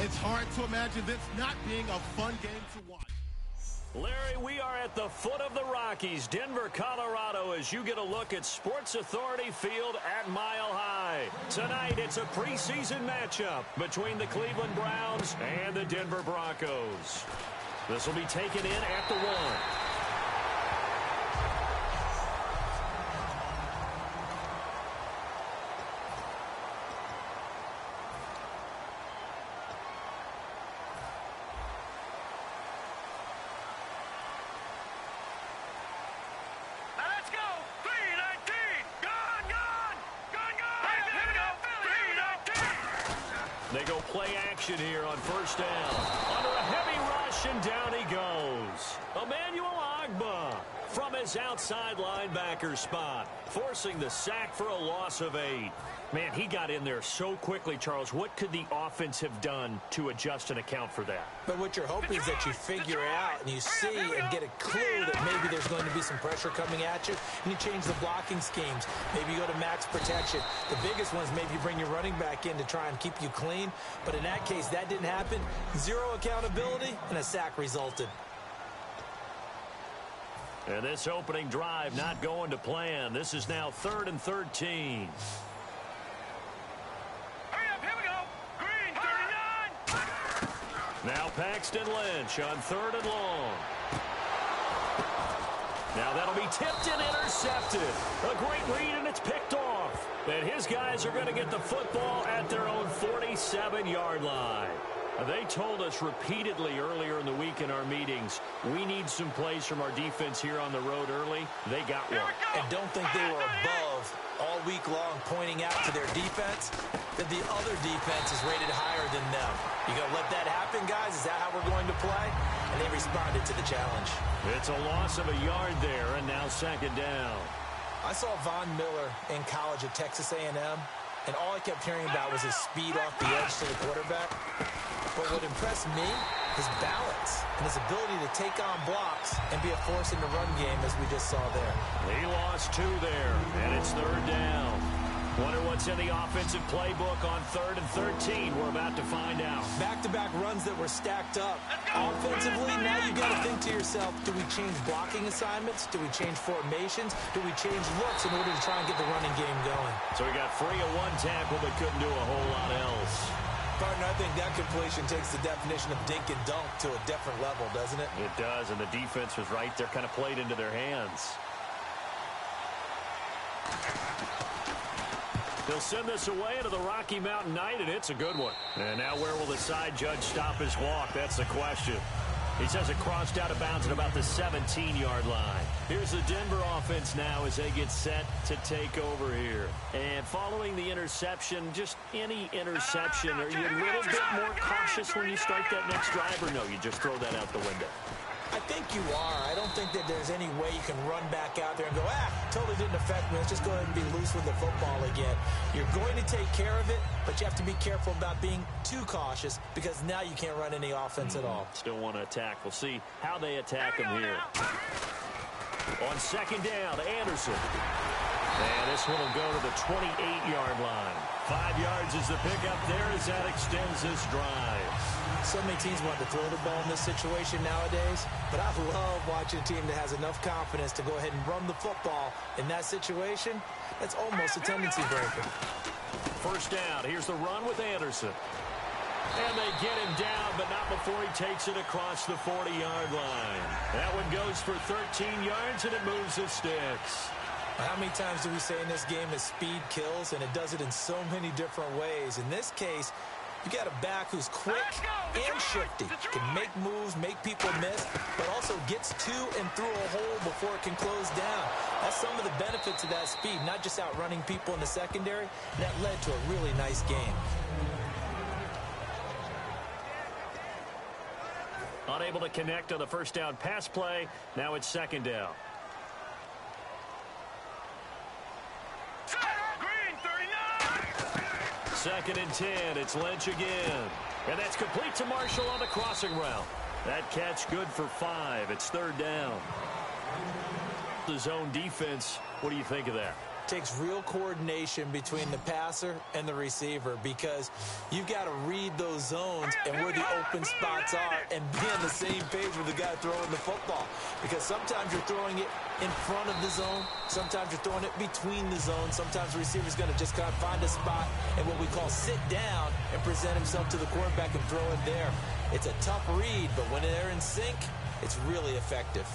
It's hard to imagine this not being a fun game to watch. Larry, we are at the foot of the Rockies, Denver, Colorado, as you get a look at Sports Authority Field at Mile High. Tonight, it's a preseason matchup between the Cleveland Browns and the Denver Broncos. This will be taken in at the 1. They go play action here on first down. Under a heavy rush, and down he goes. Emmanuel Ogbah from his outside linebacker spot, forcing the sack for a loss of 8. Man, he got in there so quickly, Charles. What could the offense have done to adjust and account for that? But what you're hoping is that you figure out and you see and get a clue that maybe there's going to be some pressure coming at you, and you change the blocking schemes. Maybe you go to max protection. The biggest one is maybe you bring your running back in to try and keep you clean. But in that case, that didn't happen. Zero accountability, and a sack resulted. And this opening drive not going to plan. This is now 3rd and 13. Now Paxton Lynch on 3rd and long. Now that'll be tipped and intercepted. A great read, and it's picked off. And his guys are going to get the football at their own 47-yard line. They told us repeatedly earlier in the week in our meetings, we need some plays from our defense here on the road early. They got one. And don't think they were above all week long pointing out to their defense that the other defense is rated higher than them. You going to let that happen, guys? Is that how we're going to play? And they responded to the challenge. It's a loss of a yard there, and now 2nd down. I saw Von Miller in college at Texas A&M, and all I kept hearing about was his speed off the edge to the quarterback. But what impressed me, his balance and his ability to take on blocks and be a force in the run game, as we just saw there. He lost 2 there, and it's 3rd down. Wonder what's in the offensive playbook on 3rd and 13. We're about to find out. Back-to-back runs that were stacked up. Offensively, now you got to think to yourself, do we change blocking assignments? Do we change formations? Do we change looks in order to try and get the running game going? So we got free of 1 tackle, but couldn't do a whole lot else. Partner, I think that completion takes the definition of dink and dunk to a different level, doesn't it? It does, and the defense was right there, kind of played into their hands. They'll send this away into the Rocky Mountain Night, and it's a good one. And now where will the side judge stop his walk? That's the question. He says it crossed out of bounds at about the 17-yard line. Here's the Denver offense now as they get set to take over here. And following the interception, just any interception, are you a little bit more cautious when you start that next drive, or no, you just throw that out the window? I think you are. I don't think that there's any way you can run back out there and go, totally didn't affect me. Let's just go ahead and be loose with the football again. You're going to take care of it, but you have to be careful about being too cautious because now you can't run any offense at all. Still want to attack. We'll see how they attack him here. On 2nd down, Anderson. And this one will go to the 28-yard line. 5 yards is the pickup there as that extends this drive. So many teams want to throw the ball in this situation nowadays, but I love watching a team that has enough confidence to go ahead and run the football in that situation. That's almost a tendency breaker. First down. Here's the run with Anderson. And they get him down, but not before he takes it across the 40-yard line. That one goes for 13 yards, and it moves the sticks. How many times do we say in this game that speed kills, and it does it in so many different ways? In this case, you got a back who's quick and shifty, can make moves, make people miss, but also gets to and through a hole before it can close down. That's some of the benefits of that speed, not just outrunning people in the secondary. That led to a really nice game. Unable to connect on the first down pass play. Now it's 2nd down. Second and 10. It's Lynch again. And that's complete to Marshall on the crossing route. That catch good for 5. It's 3rd down. The zone defense, what do you think of that? takes real coordination between the passer and the receiver because you've got to read those zones and where the open spots are and be on the same page with the guy throwing the football. Because sometimes you're throwing it in front of the zone. Sometimes you're throwing it between the zones. Sometimes the receiver's going to just kind of find a spot and what we call sit down and present himself to the quarterback and throw it there. It's a tough read, but when they're in sync, it's really effective.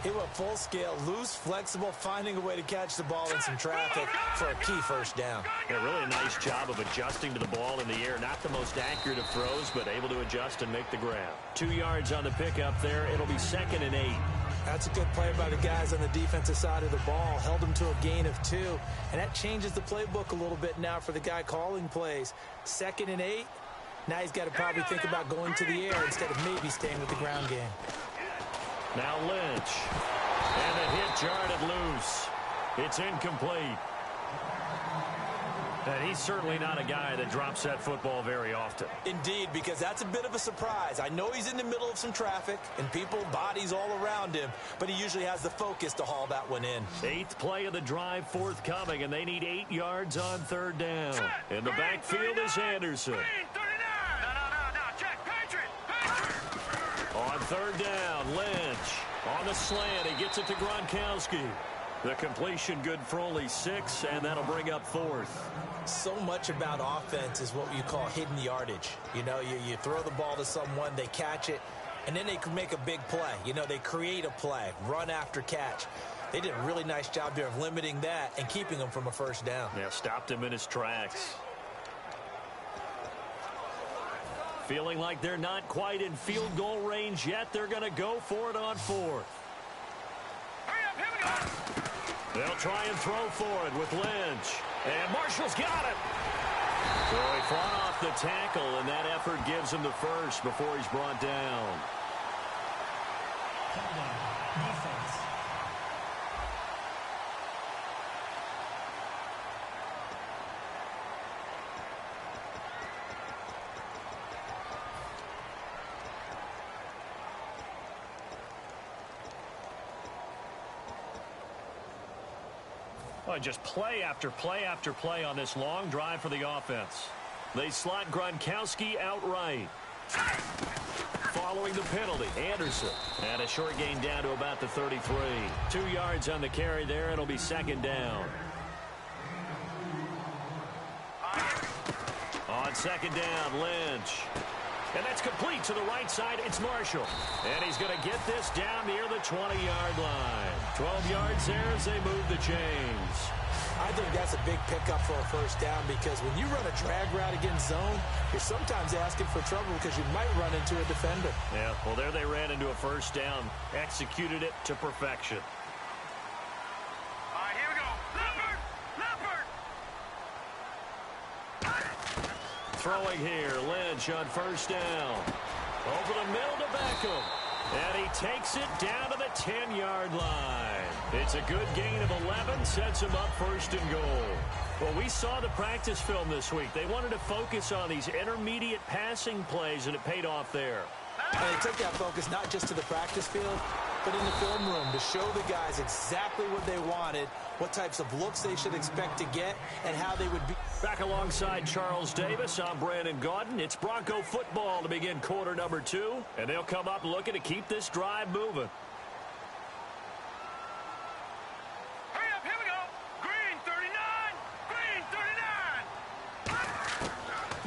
He went full scale, loose, flexible, finding a way to catch the ball in some traffic for a key first down. Yeah, really a nice job of adjusting to the ball in the air. Not the most accurate of throws, but able to adjust and make the grab. 2 yards on the pickup there. It'll be 2nd and 8. That's a good play by the guys on the defensive side of the ball. Held him to a gain of 2. And that changes the playbook a little bit now for the guy calling plays. 2nd and 8. Now he's got to probably think about going to the air instead of maybe staying with the ground game. Now Lynch. And the hit jarred loose. It's incomplete. And he's certainly not a guy that drops that football very often. Indeed, because that's a bit of a surprise. I know he's in the middle of some traffic and people, bodies all around him, but he usually has the focus to haul that one in. 8th play of the drive forthcoming, and they need 8 yards on 3rd down. In the backfield is Anderson. On 3rd down, Lynch. On the slant, he gets it to Gronkowski. The completion good for only 6, and that'll bring up 4th. So much about offense is what you call hidden yardage. You know, you throw the ball to someone, they catch it, and then they can make a big play. You know, they create a play, run after catch. They did a really nice job there of limiting that and keeping him from a first down. Yeah, stopped him in his tracks. Feeling like they're not quite in field goal range yet. They're going to go for it on 4th. They'll try and throw for it with Lynch. And Marshall's got it. So he fought off the tackle, and that effort gives him the first before he's brought down. Defense. Oh, just play after play after play on this long drive for the offense. They slot Gronkowski outright. Following the penalty, Anderson. And a short gain down to about the 33. 2 yards on the carry there. It'll be 2nd down. On 2nd down, Lynch. And that's complete to the right side. It's Marshall. And he's going to get this down near the 20-yard line. 12 yards there as they move the chains. I think that's a big pickup for a first down because when you run a drag route against zone, you're sometimes asking for trouble because you might run into a defender. Yeah, well, there they ran into a first down. Executed it to perfection. All right, here we go. Leopard! Throwing here, Lynch on first down. Over the middle to Beckham. And he takes it down to the 10-yard line. It's a good gain of 11, sets him up 1st and goal. Well, we saw the practice film this week. They wanted to focus on these intermediate passing plays, and it paid off there. And they took that focus not just to the practice field, but in the film room to show the guys exactly what they wanted, what types of looks they should expect to get, and how they would be. Back alongside Charles Davis, I'm Brandon Gaudin. It's Bronco football to begin quarter number 2, and they'll come up looking to keep this drive moving. Hurry up, here we go. Green 39. Green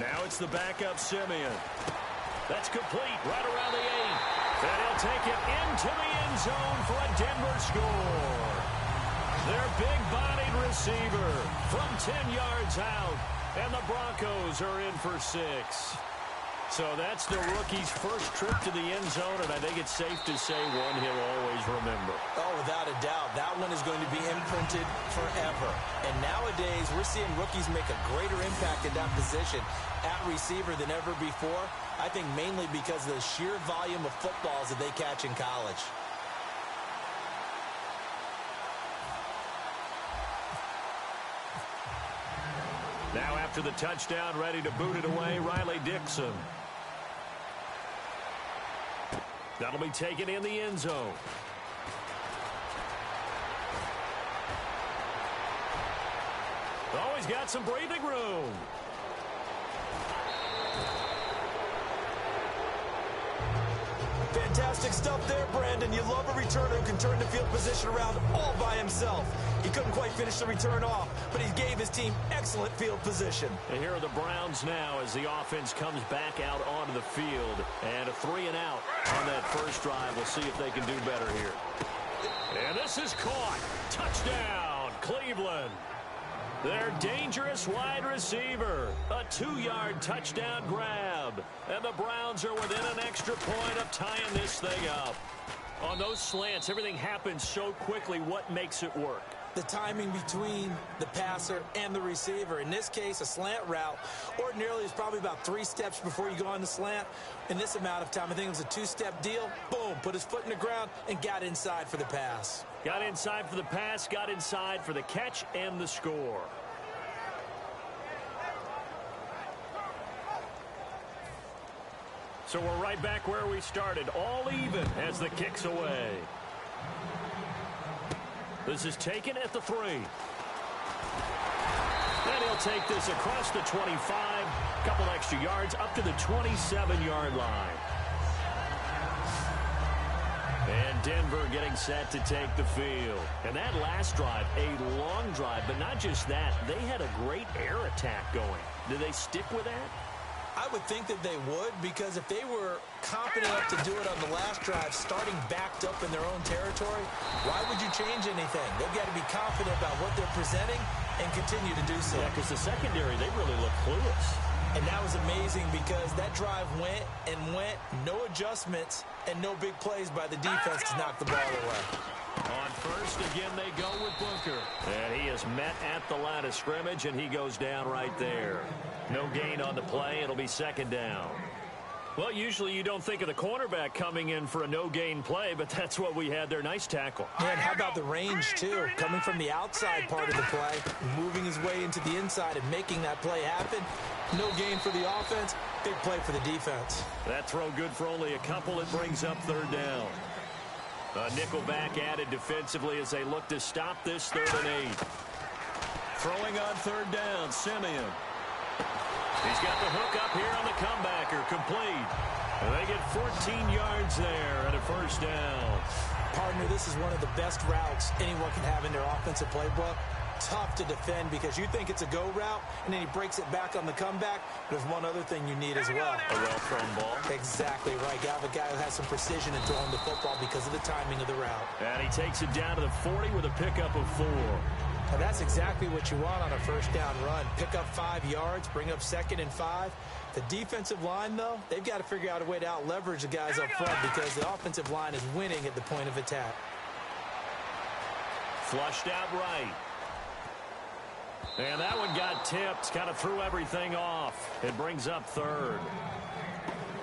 39. Now it's the backup Simeon. That's complete right around the 8. And he'll take it into the end zone for a Denver score. Their big-bodied receiver from 10 yards out. And the Broncos are in for 6. So that's the rookie's first trip to the end zone, and I think it's safe to say one he'll always remember. Oh, without a doubt. That one is going to be imprinted forever. And nowadays, we're seeing rookies make a greater impact in that position at receiver than ever before. I think mainly because of the sheer volume of footballs that they catch in college. Now after the touchdown, ready to boot it away, Riley Dixon. That'll be taken in the end zone. Oh, he's got some breathing room. Fantastic stuff there, Brandon. You love a returner who can turn the field position around all by himself. He couldn't quite finish the return off, but he gave his team excellent field position. And here are the Browns now as the offense comes back out onto the field. And a 3-and-out on that first drive. We'll see if they can do better here. And this is caught. Touchdown, Cleveland. Their dangerous wide receiver. A 2-yard touchdown grab. And the Browns are within an extra point of tying this thing up. On those slants, everything happens so quickly. What makes it work? The timing between the passer and the receiver. In this case, a slant route ordinarily is probably about 3 steps before you go on the slant. In this amount of time, I think it was a 2-step deal. Boom, put his foot in the ground and got inside for the pass. Got inside for the pass, got inside for the catch and the score. So we're right back where we started, all even as the kick's away. This is taken at the 3. And he'll take this across the 25, couple extra yards up to the 27-yard line. And Denver getting set to take the field. And that last drive, a long drive, but not just that, they had a great air attack going. Do they stick with that? I would think that they would, because if they were confident enough to do it on the last drive, starting backed up in their own territory, why would you change anything? They've got to be confident about what they're presenting and continue to do so. Yeah, because the secondary, they really look clueless. And that was amazing because that drive went and went, no adjustments, and no big plays by the defense to knock the ball away. On first, again, they go with Booker. And he is met at the line of scrimmage, and he goes down right there. No gain on the play. It'll be second down. Well, usually you don't think of the cornerback coming in for a no-gain play, but that's what we had there. Nice tackle. And how about the range, too? Coming from the outside part of the play, moving his way into the inside and making that play happen. No gain for the offense, big play for the defense. That throw good for only a couple. It brings up third down. A nickel back added defensively as they look to stop this 3rd and 8. Throwing on third down, Simeon. He's got the hook up here on the comebacker, complete. And they get 14 yards there and a first down. Partner, this is one of the best routes anyone can have in their offensive playbook. Tough to defend because you think it's a go route, and then he breaks it back on the comeback. There's one other thing you need as well. A well-thrown ball. Exactly right. You have a guy who has some precision in throwing the football because of the timing of the route. And he takes it down to the 40 with a pickup of 4. And that's exactly what you want on a first down run. Pick up 5 yards, bring up 2nd and 5. The defensive line, though, they've got to figure out a way to out-leverage the guys up front because the offensive line is winning at the point of attack. Flushed out right. And that one got tipped, kind of threw everything off. It brings up 3rd.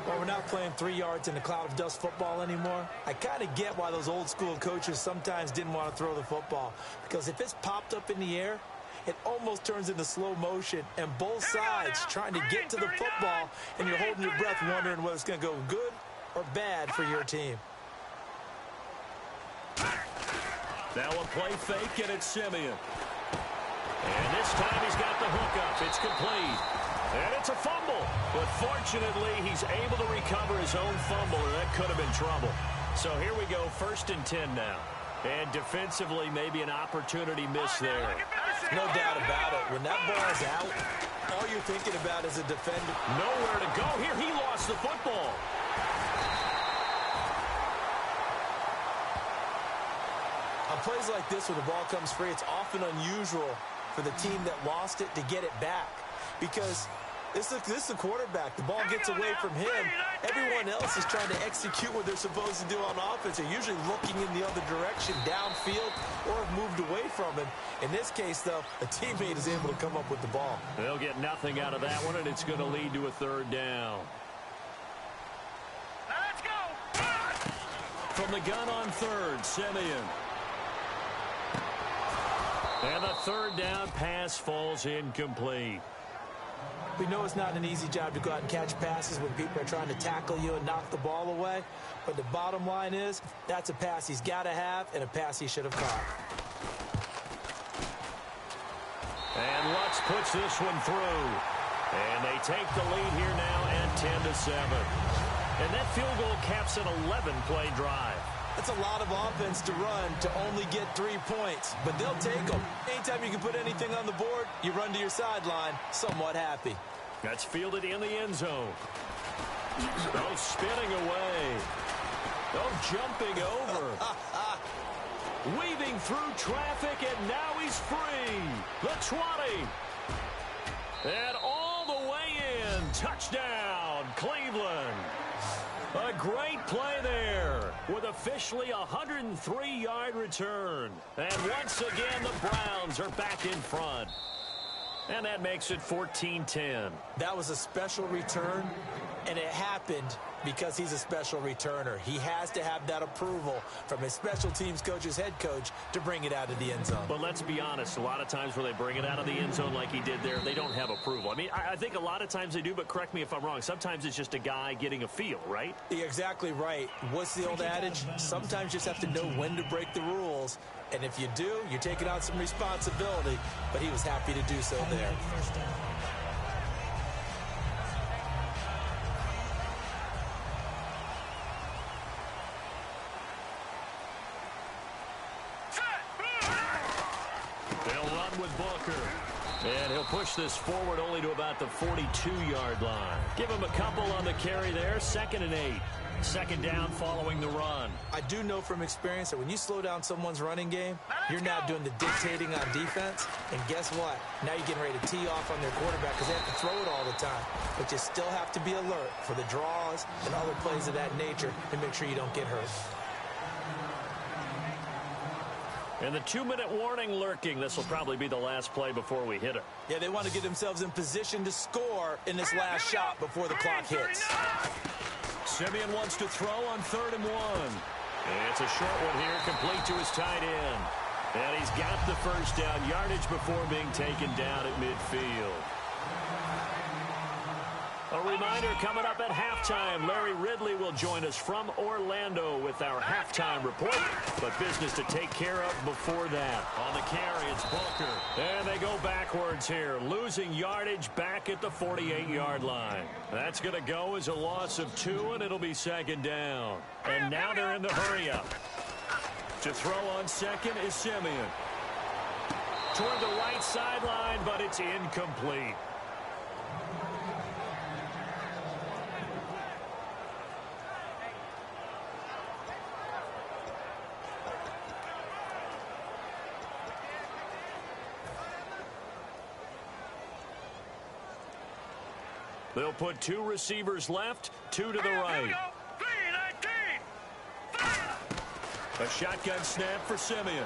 Well, we're not playing 3 yards in a cloud of dust football anymore. I kind of get why those old school coaches sometimes didn't want to throw the football. Because if it's popped up in the air, it almost turns into slow motion. And both sides trying to get to the football, and you're holding your breath wondering whether it's going to go good or bad for your team. Now a play fake, and it's Simeon. And this time he's got the hook up. It's complete. And it's a fumble. But fortunately, he's able to recover his own fumble, or that could have been trouble. So here we go, 1st and 10 now. And defensively, maybe an opportunity miss there. No doubt about it. When that ball is out, all you're thinking about is a defender. Nowhere to go. Here, he lost the football. On plays like this where the ball comes free, it's often unusual for the team that lost it to get it back. Because this is the quarterback. The ball gets away from him. Everyone else is trying to execute what they're supposed to do on offense. They're usually looking in the other direction, downfield, or have moved away from him. In this case, though, a teammate is able to come up with the ball. They'll get nothing out of that one, and it's going to lead to a 3rd down. Let's go! From the gun on 3rd, Simeon. And the 3rd down pass falls incomplete. We know it's not an easy job to go out and catch passes when people are trying to tackle you and knock the ball away. But the bottom line is, that's a pass he's got to have and a pass he should have caught. And Lutz puts this one through. And they take the lead here now at 10-7. And that field goal caps an 11-play drive. That's a lot of offense to run to only get 3 points, but they'll take them. Anytime you can put anything on the board, you run to your sideline somewhat happy. That's fielded in the end zone. Oh, spinning away. Oh, jumping over. Weaving through traffic, and now he's free. The 20. And all the way in. Touchdown, Cleveland. A great play there with officially a 103-yard return. And once again, the Browns are back in front. And that makes it 14-10. That was a special return, and it happened because he's a special returner. He has to have that approval from his special teams coach's head coach to bring it out of the end zone. But let's be honest, a lot of times when they bring it out of the end zone like he did there, they don't have approval. I mean, I think a lot of times they do, but correct me if I'm wrong. Sometimes it's just a guy getting a feel, right? You're exactly right. What's the old adage? Sometimes you just have to know when to break the rules. And if you do, you're taking on some responsibility. But he was happy to do so there. And he'll push this forward only to about the 42-yard line. Give him a couple on the carry there. 2nd and 8. Second down following the run. I do know from experience that when you slow down someone's running game, you're now doing the dictating on defense. And guess what? Now you're getting ready to tee off on their quarterback because they have to throw it all the time. But you still have to be alert for the draws and other plays of that nature to make sure you don't get hurt. And the 2-minute warning lurking. This will probably be the last play before we hit it. Yeah, they want to get themselves in position to score in this last shot before the clock hits. Simeon wants to throw on 3rd and 1. And it's a short one here, complete to his tight end. And he's got the first down, yardage before being taken down at midfield. A reminder coming up at halftime. Larry Ridley will join us from Orlando with our halftime report. But business to take care of before that. On the carry, it's Booker. And they go backwards here. Losing yardage back at the 48-yard line. That's going to go as a loss of 2, and it'll be 2nd down. And now they're in the hurry-up. To throw on 2nd is Simeon. Toward the right sideline, but it's incomplete. They'll put 2 receivers left, 2 to the right. A shotgun snap for Simeon.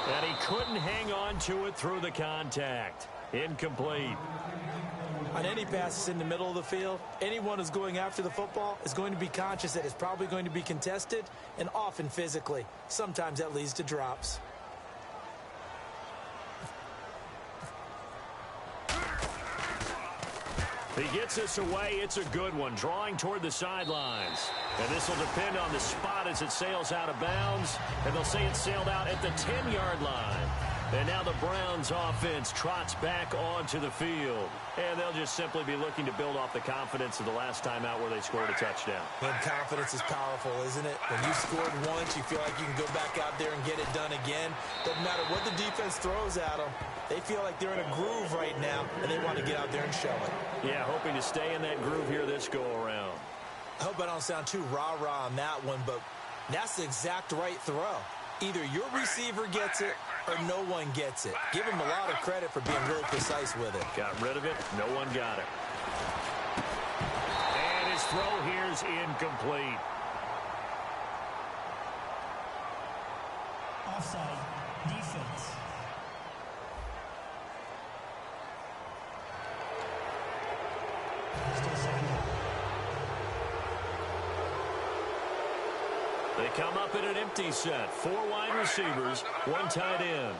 And he couldn't hang on to it through the contact. Incomplete. On any passes in the middle of the field, anyone who's going after the football is going to be conscious that it's probably going to be contested, and often physically. Sometimes that leads to drops. He gets this away. It's a good one. Drawing toward the sidelines. And this will depend on the spot as it sails out of bounds. And they'll say it sailed out at the 10-yard line. And now the Browns offense trots back onto the field. And they'll just simply be looking to build off the confidence of the last time out where they scored a touchdown. And confidence is powerful, isn't it? When you scored once, you feel like you can go back out there and get it done again. Doesn't matter what the defense throws at them. They feel like they're in a groove right now, and they want to get out there and show it. Yeah, hoping to stay in that groove here this go-around. I hope I don't sound too rah-rah on that one, but that's the exact right throw. Either your receiver gets it or no one gets it. Give him a lot of credit for being really precise with it. Got rid of it. No one got it. And his throw here is incomplete. Offside. Defense. Still 2nd down. They come up in an empty set. 4 wide receivers, 1 tight end.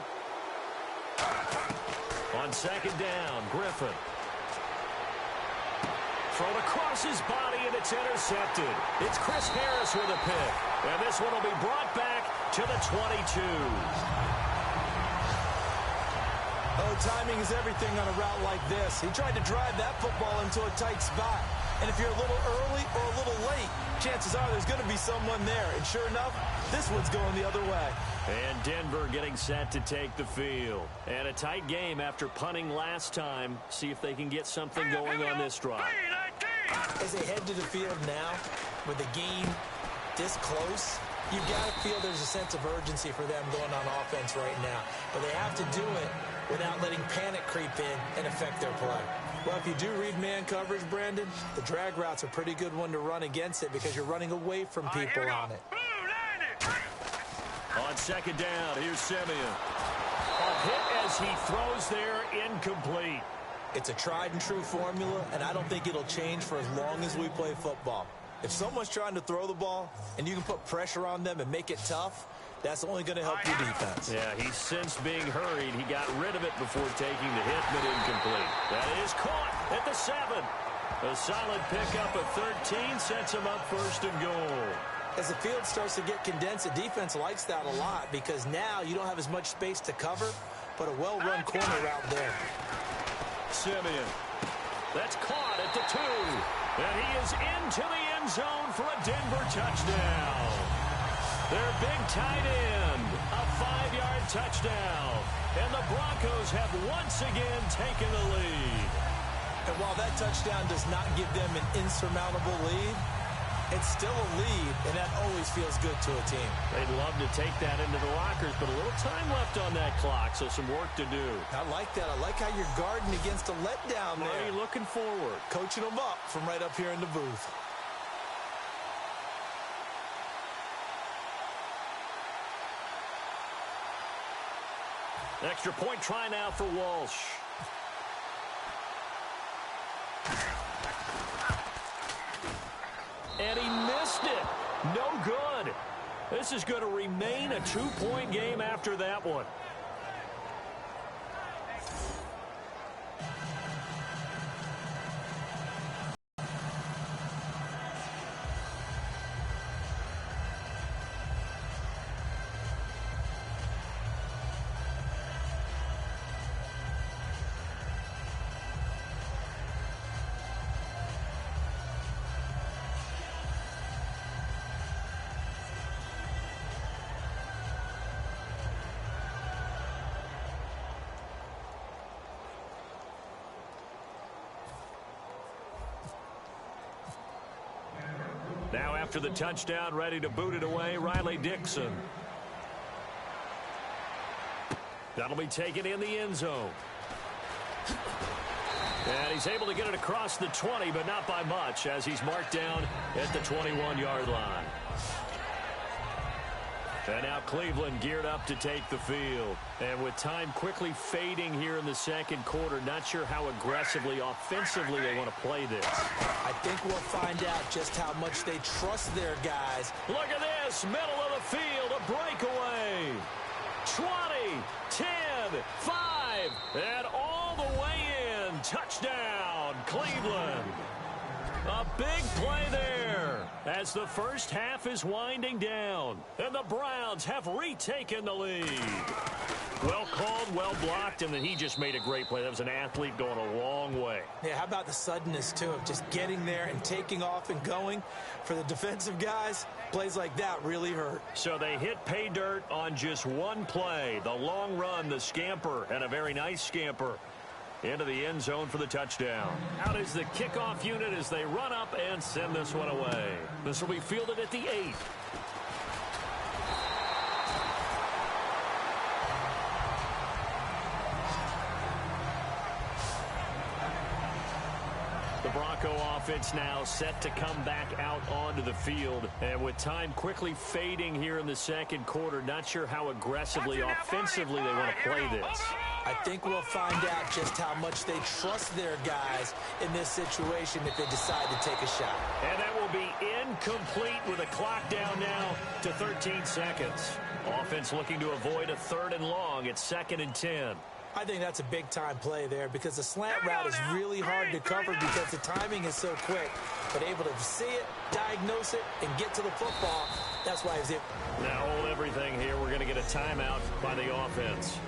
On 2nd down, Griffin. Thrown across his body, and it's intercepted. It's Chris Harris with a pick. And this one will be brought back to the 22. timing is everything on a route like this. He tried to drive that football into a tight spot. And if you're a little early or a little late, chances are there's going to be someone there. And sure enough, this one's going the other way. And Denver getting set to take the field. And a tight game after punting last time. See if they can get something going on this drive. As they head to the field now, with the game this close, you've got to feel there's a sense of urgency for them going on offense right now. But they have to do it without letting panic creep in and affect their play. Well, if you do read man coverage, Brandon, the drag route's a pretty good one to run against it because you're running away from people on it. On second down, here's Simeon. A hit as he throws there, incomplete. It's a tried-and-true formula, and I don't think it'll change for as long as we play football. If someone's trying to throw the ball and you can put pressure on them and make it tough, that's only going to help your defense. Yeah, he's since being hurried. He got rid of it before taking the hit, but incomplete. That is caught at the 7. A solid pickup of 13 sets him up first and goal. As the field starts to get condensed, the defense likes that a lot because now you don't have as much space to cover, but a well-run corner route there. Simeon. That's caught at the 2. And he is into the end zone for a Denver touchdown. Their big tight end, a 5-yard touchdown. And the Broncos have once again taken the lead. And while that touchdown does not give them an insurmountable lead, it's still a lead, and that always feels good to a team. They'd love to take that into the lockers, but a little time left on that clock, so some work to do. I like that. I like how you're guarding against a letdown there. Marty looking forward. Coaching them up from right up here in the booth. Extra point try now for Walsh. And he missed it. No good. This is going to remain a 2-point game after that one. Now after the touchdown, ready to boot it away, Riley Dixon. That'll be taken in the end zone. And he's able to get it across the 20, but not by much, as he's marked down at the 21-yard line. And now Cleveland geared up to take the field. And with time quickly fading here in the second quarter, not sure how aggressively, offensively they want to play this. I think we'll find out just how much they trust their guys. Look at this, middle of the field, a breakaway. 20, 10, 5, and all the way in. Touchdown, Cleveland. A big play there as the first half is winding down. And the Browns have retaken the lead. Well called, well blocked, and then he just made a great play. That was an athlete going a long way. Yeah, how about the suddenness, too, of just getting there and taking off and going? For the defensive guys, plays like that really hurt. So they hit pay dirt on just one play. The long run, the scamper, and a very nice scamper into the end zone for the touchdown. Out is the kickoff unit as they run up and send this one away. This will be fielded at the 8. The Bronco offense now set to come back out onto the field. And with time quickly fading here in the second quarter, not sure how aggressively, offensively they want to play this. I think we'll find out just how much they trust their guys in this situation if they decide to take a shot. And that will be incomplete with a clock down now to 13 seconds. Offense looking to avoid a 3rd and long. It's 2nd and 10. I think that's a big-time play there because the slant route is really hard to cover because the timing is so quick. But able to see it, diagnose it, and get to the football, that's why he's it. Now hold everything here. We're going to get a timeout by the offense.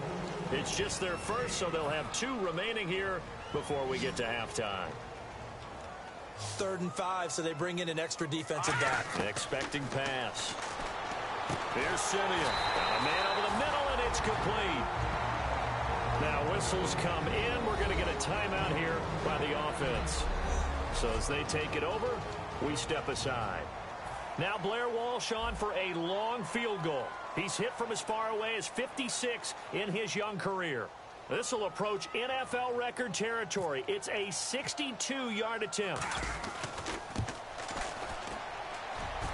It's just their first, so they'll have 2 remaining here before we get to halftime. 3rd and 5, so they bring in an extra defensive back. Expecting pass. Here's Simeon. Got a man over the middle, and it's complete. Now whistles come in. We're going to get a timeout here by the offense. So as they take it over, we step aside. Now Blair Walsh on for a long field goal. He's hit from as far away as 56 in his young career. This will approach NFL record territory. It's a 62-yard attempt.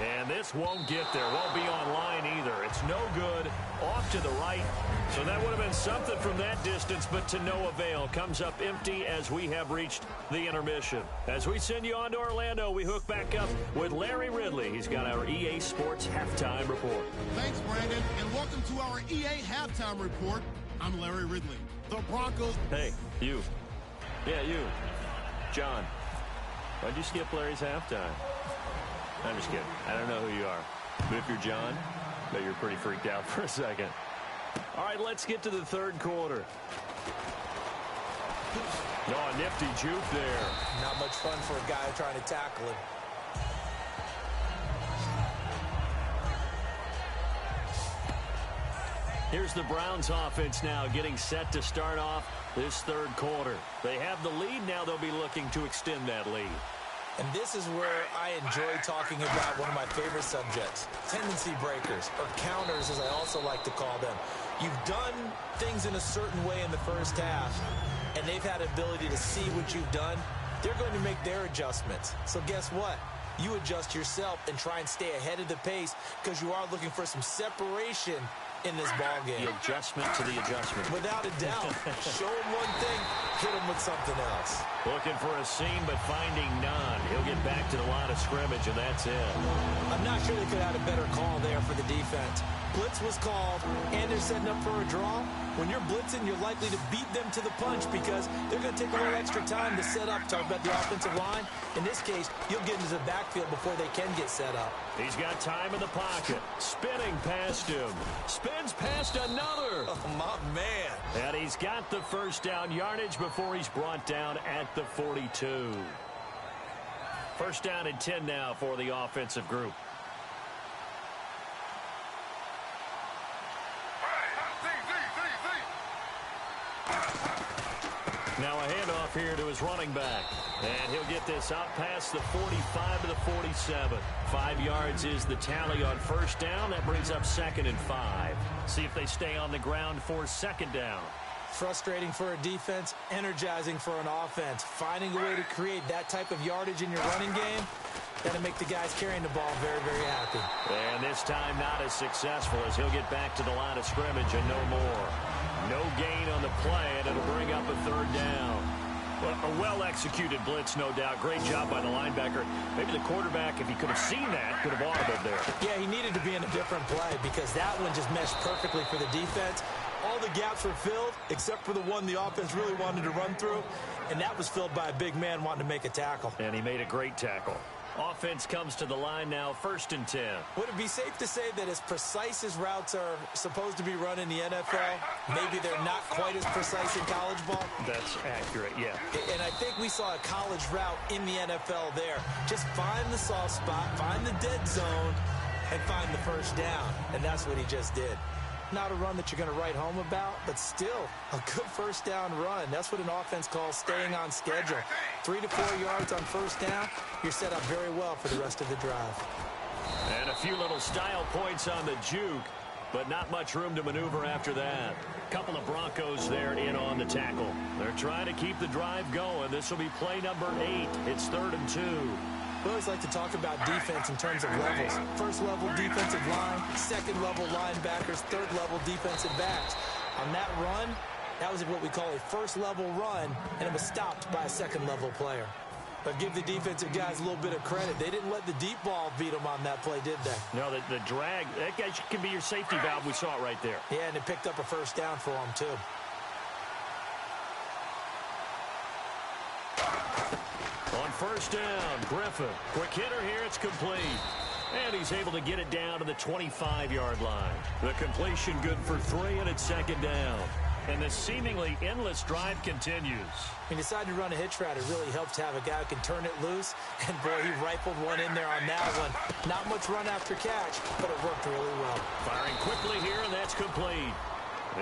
And this won't get there. Won't be on line either. It's no good. Off to the right. So that would have been something from that distance, but to no avail. Comes up empty as we have reached the intermission. As we send you on to Orlando, we hook back up with Larry Ridley. He's got our EA Sports Halftime Report. Thanks, Brandon, and welcome to our EA Halftime Report. I'm Larry Ridley. The Broncos. Hey, you. Yeah, you. John. Why'd you skip Larry's halftime? I'm just kidding. I don't know who you are. But if you're John, I bet you're pretty freaked out for a second. All right, let's get to the 3rd quarter. Oh, nifty juke there. Not much fun for a guy trying to tackle him. Here's the Browns offense now getting set to start off this 3rd quarter. They have the lead. Now they'll be looking to extend that lead. And this is where I enjoy talking about one of my favorite subjects, tendency breakers, or counters as I also like to call them. You've done things in a certain way in the first half, and they've had ability to see what you've done. They're going to make their adjustments. So guess what? You adjust yourself and try and stay ahead of the pace because you are looking for some separation in this ball game. The adjustment to the adjustment. Without a doubt. Show him one thing, hit him with something else. Looking for a seam, but finding none. He'll get back to the line of scrimmage, and that's it. I'm not sure they could have had a better call there for the defense. Blitz was called, and they're setting up for a draw. When you're blitzing, you're likely to beat them to the punch because they're going to take a little extra time to set up. Talk about the offensive line. In this case, you'll get into the backfield before they can get set up. He's got time in the pocket. Spinning past him. Spins past another. Oh, my man. And he's got the first down yardage before he's brought down at the 42. First down and 10 now for the offensive group. Now a handoff here to his running back. And he'll get this out past the 45 to the 47. 5 yards is the tally on first down. That brings up 2nd and 5. See if they stay on the ground for 2nd down. Frustrating for a defense, energizing for an offense. Finding a way to create that type of yardage in your running game, that'll make the guys carrying the ball very, very happy. And this time not as successful as he'll get back to the line of scrimmage and no more. No gain on the play, and it'll bring up a 3rd down. Well, a well-executed blitz, no doubt. Great job by the linebacker. Maybe the quarterback, if he could have seen that, could have audibled there. Yeah, he needed to be in a different play because that one just meshed perfectly for the defense. All the gaps were filled except for the one the offense really wanted to run through, and that was filled by a big man wanting to make a tackle. And he made a great tackle. Offense comes to the line now, 1st and 10. Would it be safe to say that as precise as routes are supposed to be run in the NFL, maybe they're not quite as precise in college ball? That's accurate, yeah. And I think we saw a college route in the NFL there. Just find the soft spot, find the dead zone, and find the first down. And that's what he just did. Not a run that you're going to write home about, but still a good first down run. That's what an offense calls staying on schedule. 3 to 4 yards on first down, you're set up very well for the rest of the drive. And a few little style points on the juke, but not much room to maneuver after that. Couple of Broncos there in on the tackle. They're trying to keep the drive going. This will be play number 8. It's 3rd and 2. We always like to talk about defense in terms of levels. First level defensive line, second level linebackers, third level defensive backs. On that run, that was what we call a first level run, and it was stopped by a second level player. But give the defensive guys a little bit of credit. They didn't let the deep ball beat them on that play, did they? No, the drag, that guy can be your safety valve. We saw it right there. Yeah, and it picked up a first down for them, too. On first down, Griffin. Quick hitter here, it's complete. And he's able to get it down to the 25-yard line. The completion good for 3, and it's 2nd down. And the seemingly endless drive continues. He decided to run a hitch route. It really helped to have a guy who can turn it loose. And, boy, he rifled one in there on that one. Not much run after catch, but it worked really well. Firing quickly here, and that's complete.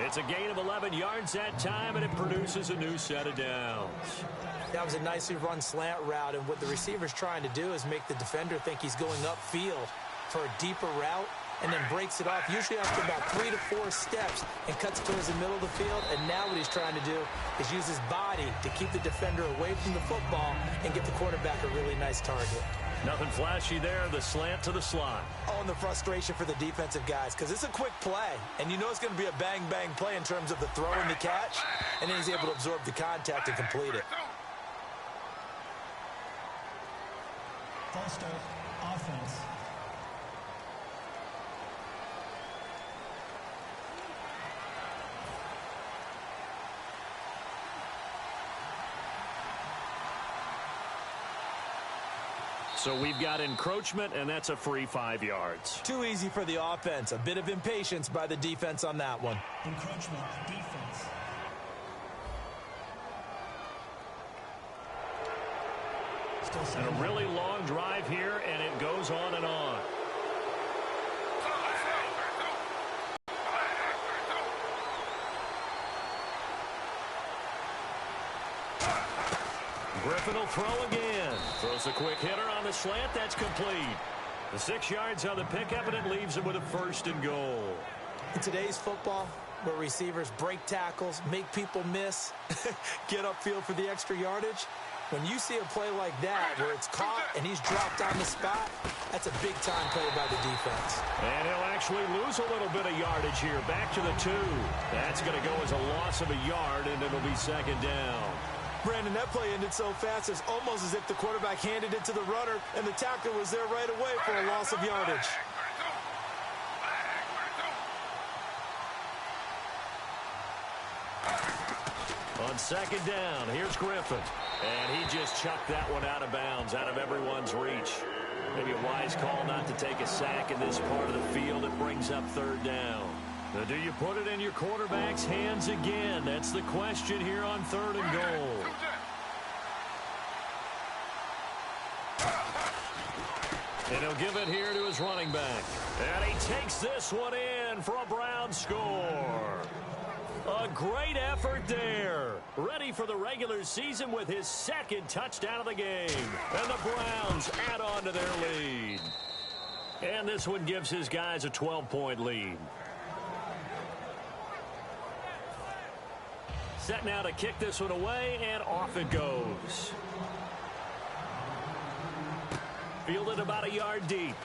It's a gain of 11 yards that time, and it produces a new set of downs. That was a nicely run slant route, and what the receiver's trying to do is make the defender think he's going upfield for a deeper route, and then breaks it off, usually after about 3 to 4 steps, and cuts towards the middle of the field. And now what he's trying to do is use his body to keep the defender away from the football and get the quarterback a really nice target. Nothing flashy there, the slant to the slot. Oh, and the frustration for the defensive guys, because it's a quick play, and you know it's going to be a bang-bang play in terms of the throw and the catch, and then he's able to absorb the contact and complete it. False start, offense. So we've got encroachment, and that's a free 5 yards. Too easy for the offense. A bit of impatience by the defense on that one. Encroachment, defense. And a really long drive here, and it goes on and on. Griffin will throw again. Throws a quick hitter on the slant. That's complete. The 6 yards on the pickup, and it leaves him with a 1st and goal. In today's football, where receivers break tackles, make people miss, get upfield for the extra yardage, when you see a play like that where it's caught and he's dropped on the spot, that's a big-time play by the defense. And he'll actually lose a little bit of yardage here. Back to the 2. That's going to go as a loss of a yard, and it'll be 2nd down. Brandon, that play ended so fast, it's almost as if the quarterback handed it to the runner, and the tackler was there right away for a loss of yardage. On 2nd down, here's Griffin. And he just chucked that one out of bounds, out of everyone's reach. Maybe a wise call not to take a sack in this part of the field. It brings up 3rd down. Now, do you put it in your quarterback's hands again? That's the question here on 3rd and goal. And he'll give it here to his running back. And he takes this one in for a Brown score. A great effort there. Ready for the regular season with his 2nd touchdown of the game. And the Browns add on to their lead. And this one gives his guys a 12-point lead. Set now to kick this one away, and off it goes. Fielded about a yard deep.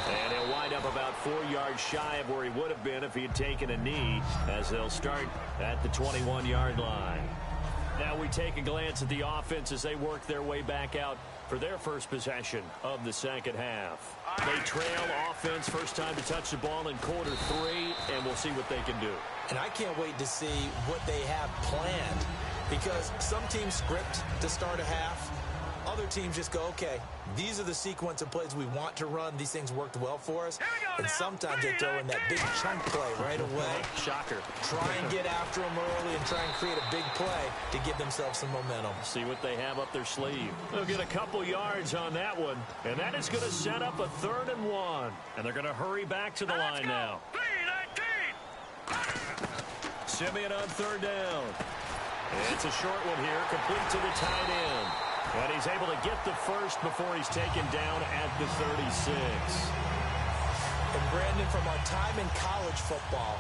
And he'll wind up about 4 yards shy of where he would have been if he had taken a knee, as they'll start at the 21-yard line. Now we take a glance at the offense as they work their way back out for their first possession of the 2nd half. They trail offense, first time to touch the ball in quarter 3, and we'll see what they can do. And I can't wait to see what they have planned, because some teams script to start a half. Other teams just go, okay, these are the sequence of plays we want to run. These things worked well for us. And sometimes they throw in that big chunk play right away. Shocker. Try and get after them early and try and create a big play to give themselves some momentum. See what they have up their sleeve. They'll get a couple yards on that one, and that is going to set up a 3rd and 1. And they're going to hurry back to the line now. Simeon on 3rd down. It's a short one here, complete to the tight end. And he's able to get the 1st before he's taken down at the 36. And Brandon, from our time in college football,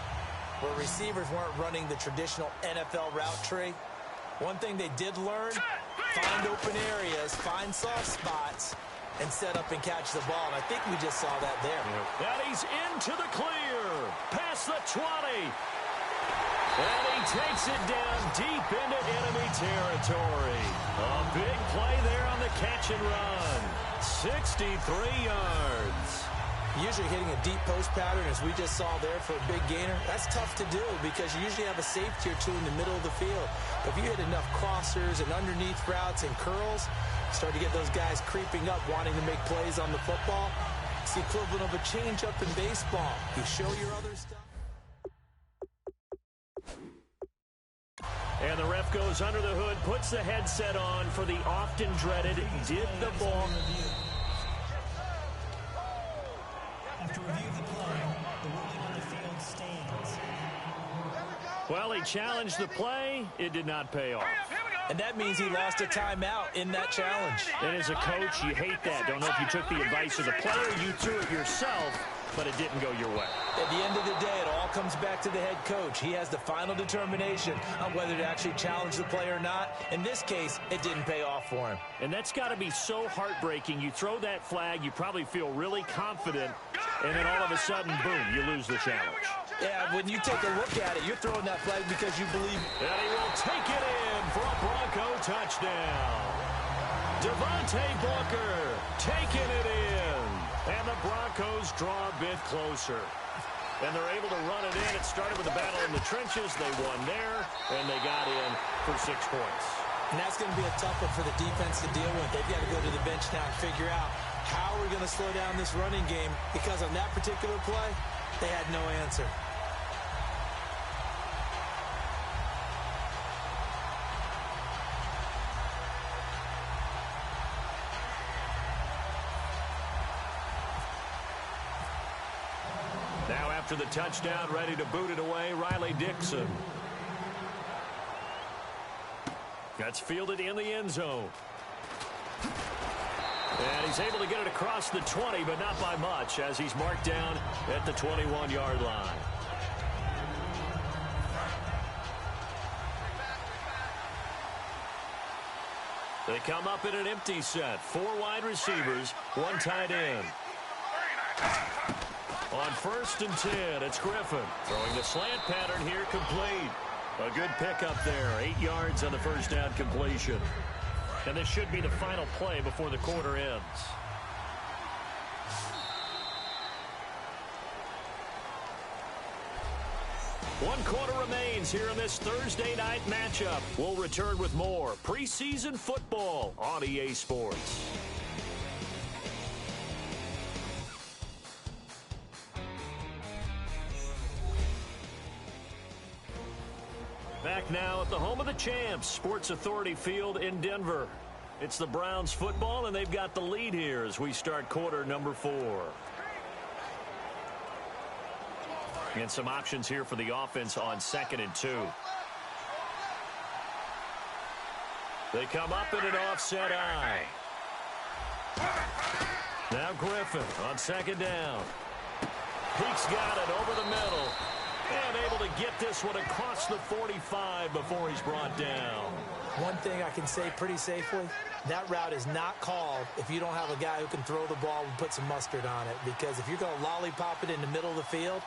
where receivers weren't running the traditional NFL route tree, one thing they did learn, find open areas, find soft spots, and set up and catch the ball. And I think we just saw that there. And he's into the clear, past the 20. And he takes it down deep into enemy territory. A big play there on the catch and run. 63 yards. Usually hitting a deep post pattern, as we just saw there for a big gainer, that's tough to do because you usually have a safety or two in the middle of the field. But if you hit enough crossers and underneath routes and curls, start to get those guys creeping up, wanting to make plays on the football. It's the equivalent of a change-up in baseball. You show your other stuff. goes under the hood, puts the headset on for the often dreaded did the ball. After review of the play, the ruling on the field stands. Well, he challenged the play. It did not pay off. And that means he lost a timeout in that challenge. And as a coach, you hate that. Don't know if you took the advice of the player, you threw it yourself, but it didn't go your way. At the end of the day, it all comes back to the head coach. He has the final determination on whether to actually challenge the play or not. In this case, it didn't pay off for him. And that's got to be so heartbreaking. You throw that flag, you probably feel really confident, and then all of a sudden, boom, you lose the challenge. Yeah, when you take a look at it, you're throwing that flag because you believe. And he will take it in for a Bronco touchdown. Devontae Booker taking it in. And the Broncos draw a bit closer. And they're able to run it in. It started with a battle in the trenches. They won there, and they got in for 6 points. And that's going to be a tough one for the defense to deal with. They've got to go to the bench now and figure out how we're going to slow down this running game, because on that particular play, they had no answer. Now after the touchdown, ready to boot it away, Riley Dixon. That's fielded in the end zone. And he's able to get it across the 20, but not by much, as he's marked down at the 21-yard line. They come up in an empty set. 4 wide receivers, 1 tight end. On 1st and 10, it's Griffin. Throwing the slant pattern here, complete. A good pickup there. 8 yards on the first down completion. And this should be the final play before the quarter ends. One quarter remains here in this Thursday night matchup. We'll return with more preseason football on EA Sports. Back now at the home of the champs, Sports Authority Field in Denver. It's the Browns football, and they've got the lead here as we start quarter number 4. And some options here for the offense on 2nd and 2. They come up in an offset eye. Now Griffin on 2nd down. Peke's got it over the middle. And able to get this one across the 45 before he's brought down. One thing I can say pretty safely, that route is not called if you don't have a guy who can throw the ball and put some mustard on it. Because if you're going to lollipop it in the middle of the field,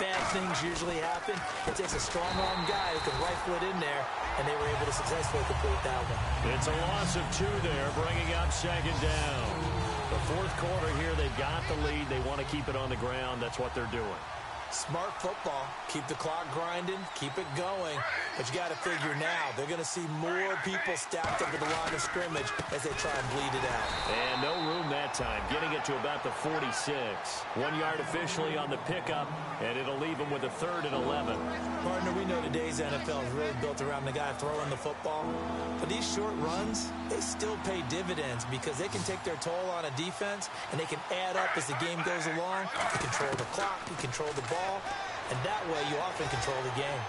bad things usually happen. It takes a strong-arm guy who can rifle it in there, and they were able to successfully complete that one. It's a loss of 2 there, bringing up 2nd down. The 4th quarter here, they've got the lead. They want to keep it on the ground. That's what they're doing. Smart football. Keep the clock grinding. Keep it going. But you got to figure now, they're going to see more people stacked up at the line of scrimmage as they try and bleed it out. And no room that time. Getting it to about the 46. 1 yard officially on the pickup, and it'll leave them with a 3rd and 11. Partner, we know today's NFL is really built around the guy throwing the football. But these short runs, they still pay dividends because they can take their toll on a defense, and they can add up as the game goes along. You control the clock, you control the ball, and that way you often control the game.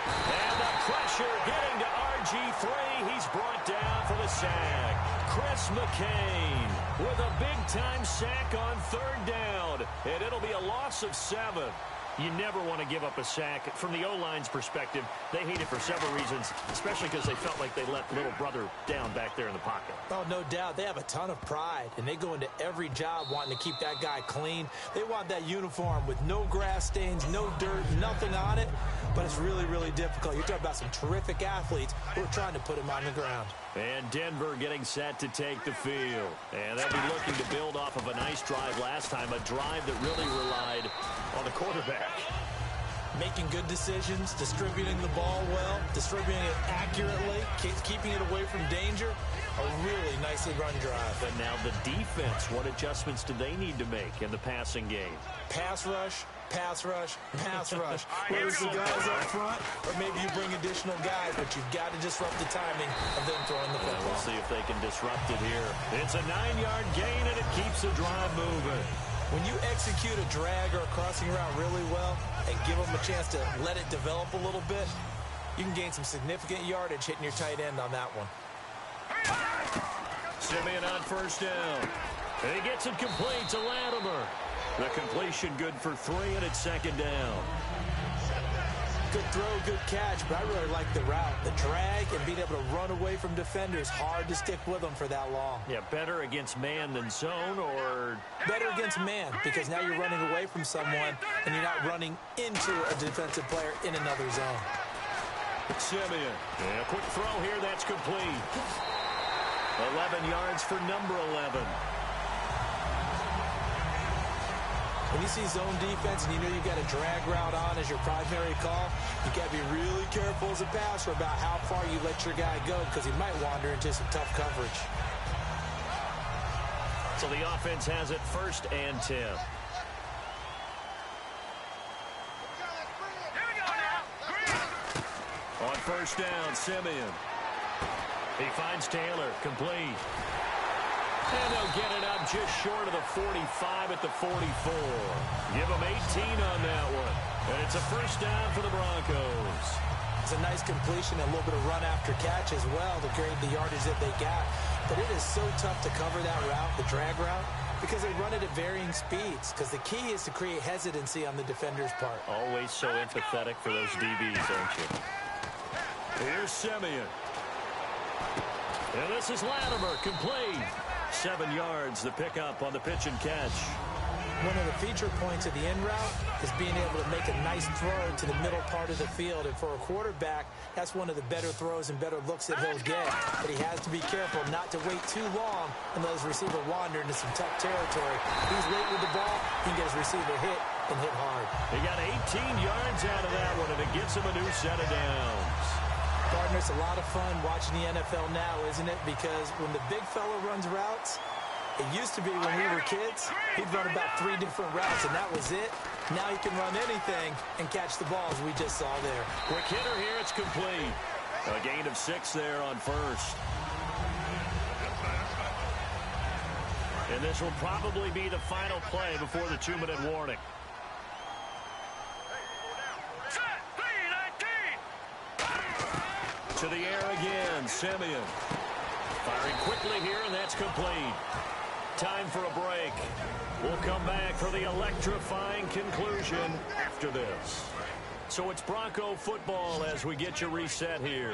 And the pressure getting to RG3. He's brought down for the sack. Chris McCain with a big-time sack on 3rd down. And it'll be a loss of 7. You never want to give up a sack. From the O-line's perspective, they hate it for several reasons, especially because they felt like they let little brother down back there in the pocket. Oh, no doubt. They have a ton of pride, and they go into every job wanting to keep that guy clean. They want that uniform with no grass stains, no dirt, nothing on it, but it's really, really difficult. You're talking about some terrific athletes who are trying to put him on the ground. And Denver getting set to take the field. And they'll be looking to build off of a nice drive last time, a drive that really relied on the quarterback. Making good decisions, distributing the ball well, distributing it accurately, keeping it away from danger. A really nicely run drive. But now the defense, what adjustments do they need to make in the passing game? Pass rush, pass rush, pass rush. Whether it's the guys up front or maybe you bring additional guys, but you've got to disrupt the timing of them throwing the football. We'll see if they can disrupt it here. It's a 9-yard gain, and it keeps the drive moving. When you execute a drag or a crossing route really well and give them a chance to let it develop a little bit, you can gain some significant yardage hitting your tight end on that one. Simeon on first down. And he gets it complete to Latimer. The completion good for 3, and it's second down. Good throw, good catch, but I really like the route. The drag and being able to run away from defenders, hard to stick with them for that long. Yeah, better against man than zone, or? Better against man, because now you're running away from someone and you're not running into a defensive player in another zone. Simeon. Yeah, quick throw here, that's complete. 11 yards for number 11. When you see zone defense and you know you've got a drag route on as your primary call, you got to be really careful as a passer about how far you let your guy go, because he might wander into some tough coverage. So the offense has it 1st and 10. On first down, Simeon. He finds Taylor, complete. And they'll get it up just short of the 45 at the 44. Give them 18 on that one. And it's a first down for the Broncos. It's a nice completion and a little bit of run after catch as well to create the yardage that they got. But it is so tough to cover that route, the drag route, because they run it at varying speeds. Because the key is to create hesitancy on the defender's part. Always so empathetic for those DBs, aren't you? Here's Simeon. And this is Latimer, complete. 7 yards, the pickup on the pitch and catch. One of the feature points of the in route is being able to make a nice throw to the middle part of the field. And for a quarterback, that's one of the better throws and better looks that he'll get. But he has to be careful not to wait too long and let his receiver wander into some tough territory. If he's late with the ball, he can get his receiver hit and hit hard. He got 18 yards out of that one, and it gives him a new set of downs. Partner, it's a lot of fun watching the NFL now, isn't it? Because when the big fella runs routes, it used to be when we were kids, he'd run about 3 different routes, and that was it. Now he can run anything and catch the ball, as we just saw there. Quick hitter here, it's complete. A gain of 6 there on first. And this will probably be the final play before the 2-minute warning. To the air again, Simeon. Firing quickly here, and that's complete. Time for a break. We'll come back for the electrifying conclusion after this. So it's Bronco football as we get you reset here.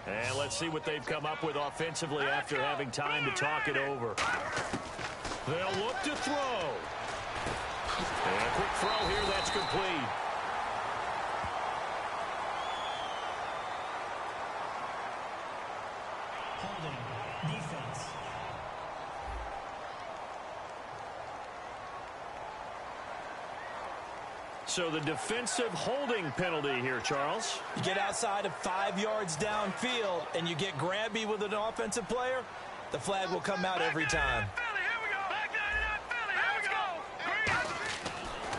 And let's see what they've come up with offensively after having time to talk it over. They'll look to throw. And a quick throw here, that's complete. Holding. Defense. So the defensive holding penalty here, Charles. You get outside of 5 yards downfield and you get grabby with an offensive player, the flag will come out every time.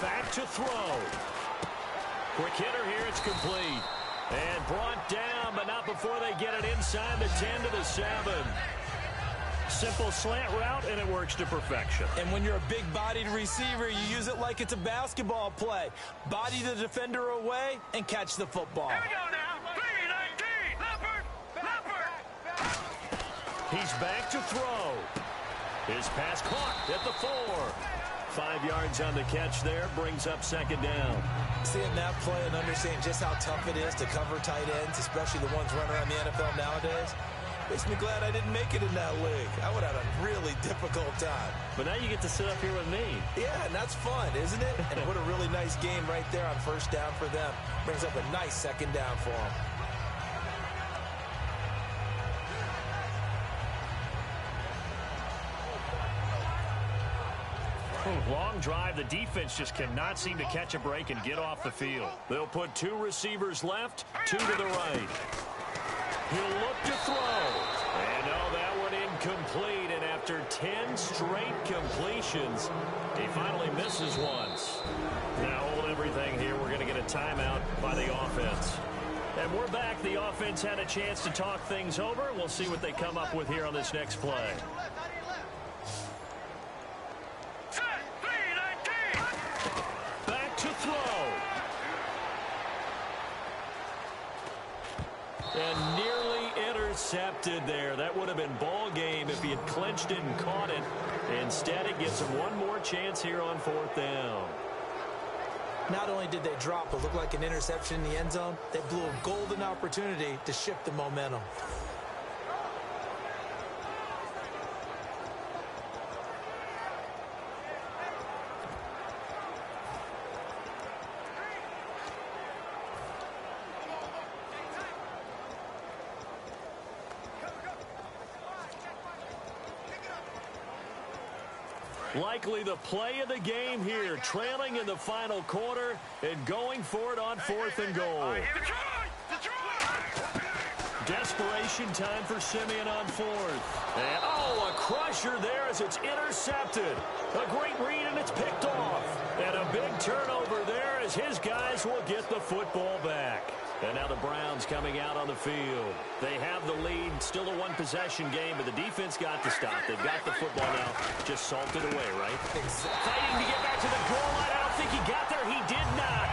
Back to throw. Quick hitter here, it's complete. And brought down, but not before they get it inside the 10 to the 7. Simple slant route, and it works to perfection. And when you're a big-bodied receiver, you use it like it's a basketball play. Body the defender away and catch the football. Here we go now. 3-19. He's back to throw. His pass caught at the 4. 5 yards on the catch there, brings up second down. Seeing that play and understanding just how tough it is to cover tight ends, especially the ones running around the NFL nowadays, makes me glad I didn't make it in that league. I would have had a really difficult time. But now you get to sit up here with me. Yeah, and that's fun, isn't it? And what a really nice game right there on first down for them. Brings up a nice second down for them. Long drive. The defense just cannot seem to catch a break and get off the field. They'll put 2 receivers left, 2 to the right. He'll look to throw. And no, that one incomplete, and after 10 straight completions, he finally misses once. Now, hold everything here. We're going to get a timeout by the offense. And we're back. The offense had a chance to talk things over. We'll see what they come up with here on this next play. Back to throw. And nearly intercepted there. That would have been ball game if he had clinched it and caught it. Instead, it gives him one more chance here on 4th down. Not only did they drop what looked like an interception in the end zone, they blew a golden opportunity to shift the momentum. Likely the play of the game here, trailing in the final quarter and going for it on 4th and goal. Desperation time for Simeon on 4th. And, oh, a crusher there as it's intercepted. A great read, and it's picked off. And a big turnover there as his guys will get the football back. And now the Browns coming out on the field. They have the lead, still a one-possession game, but the defense got to stop. They've got the football now, just salted away, right? Exactly. Fighting to get back to the goal line. I don't think he got there. He did not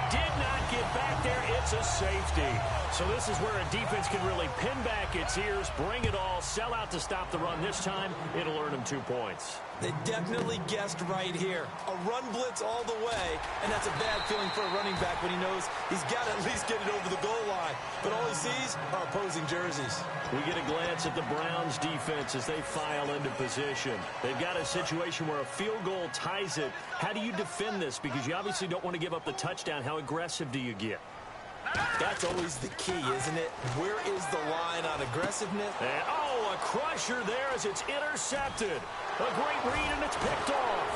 get back there. It's a safety. So this is where a defense can really pin back its ears, bring it all, sell out to stop the run. This time, it'll earn them 2 points. They definitely guessed right here. A run blitz all the way, and that's a bad feeling for a running back when he knows he's got to at least get it over the goal line. But all he sees are opposing jerseys. We get a glance at the Browns' defense as they file into position. They've got a situation where a field goal ties it. How do you defend this? Because you obviously don't want to give up the touchdown. How aggressive do you get? That's always the key, isn't it? Where is the line on aggressiveness? And, oh, a crusher there as it's intercepted. A great read, and it's picked off.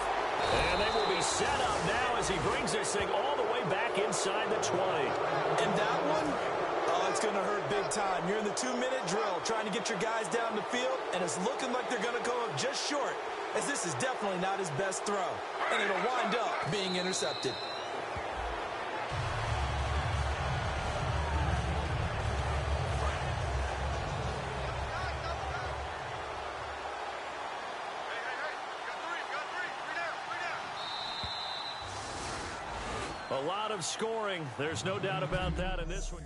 And they will be set up now as he brings this thing all the way back inside the 20. And that one, oh, it's going to hurt big time. You're in the 2-minute drill trying to get your guys down the field, and it's looking like they're going to go up just short, as this is definitely not his best throw. And it'll wind up being intercepted. A lot of scoring. There's no doubt about that in this one.